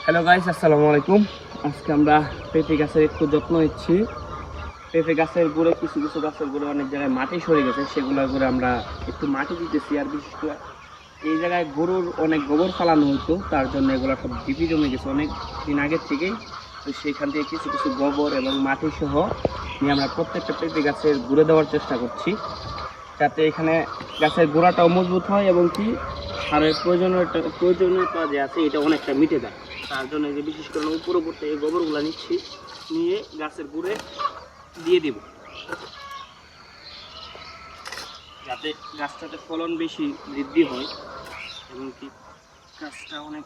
Hello guys, আসসালামু আলাইকুম। আজকে আমরা পেঁপে গাছের একটু যত্ন নিচ্ছি। পেঁপে গাছের গোড়ে কিছু কিছু গাছের গোড়ে অনেক জায়গায় মাটি সরে গেছে, সেগুলোর গোড়ে আমরা একটু মাটি দিতেছি। আর বিশেষ করে এই জায়গায় গরুর অনেক গোবর ফালানো হতো, তার জন্য এগুলো সব ঢিপি জমে গেছে অনেক দিন আগের থেকেই। তো সেখান থেকে কিছু কিছু গোবর এবং মাটি সহ নিয়ে আমরা প্রত্যেকটা পেঁপে গাছের গুঁড়ে দেওয়ার চেষ্টা করছি, যাতে এখানে গাছের গোড়াটাও মজবুত হয় এবং কি সারের প্রয়োজনীয়তা যে আছে এটা অনেকটা মিটে যায়। তার জন্য যে বিশেষ করে উপর উপর থেকে গোবরগুলো নিচ্ছি, নিয়ে গাছের গুঁড়ে দিয়ে দিব, যাতে গাছটাতে ফলন বেশি বৃদ্ধি হয় এবং কি গাছটা অনেক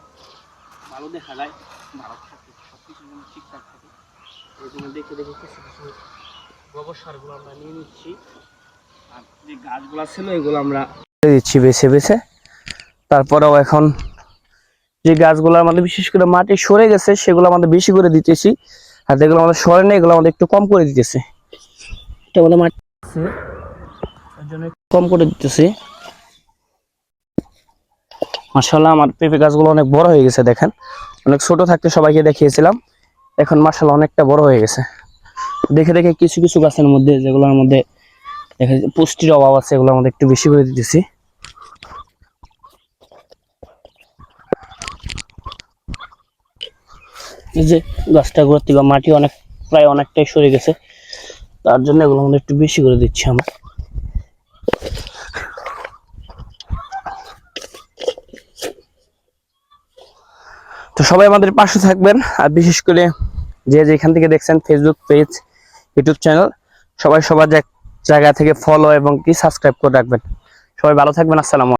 ভালো দেখা যায়, ভালো থাকে, সব কিছু যেন ঠিকঠাক থাকে। এই জন্য দেখে দেখে কিছু কিছু গোবর সারগুলো আমরা নিয়ে নিচ্ছি। আর যে গাছগুলো ছিল এগুলো আমরা দিচ্ছি বেছে বেছে। তারপরেও এখন যে গাছগুলো আমাদের বিশেষ করে মাটি সরে গেছে সেগুলো আমাদের বেশি করে দিতেছি, আর যেগুলো আমাদের সরে নেই এগুলো আমাদের একটু কম করে দিতেছি। এটা আমাদের মাটি এর জন্য একটু কম করে দিতেছি। মাশাআল্লাহ আমার পেঁপে গাছগুলো অনেক বড় হয়ে গেছে, দেখেন অনেক ছোট থাকতে সবাইকে দেখিয়েছিলাম, এখন মাশাআল্লাহ অনেকটা বড় হয়ে গেছে। দেখে দেখে কিছু কিছু গাছের মধ্যে যেগুলোর মধ্যে দেখা যায় পুষ্টির অভাব আছে এগুলো আমাদের একটু বেশি করে দিতেছি। এই যে গাছটা গোড়ার থেকে মাটি প্রায় অনেকটাই সরে গেছে, তার জন্য এগুলো আমাদের একটু বেশি করে দিচ্ছি আমরা। তো সবাই আমাদের পাশে থাকবেন, আর বিশেষ করে যে যেখান থেকে দেখছেন ফেসবুক পেজ, ইউটিউব চ্যানেল, সবাই সবার জায়গা থেকে ফলো এবং কি সাবস্ক্রাইব করে রাখবেন। সবাই ভালো থাকবেন। আসসালামু আলাইকুম।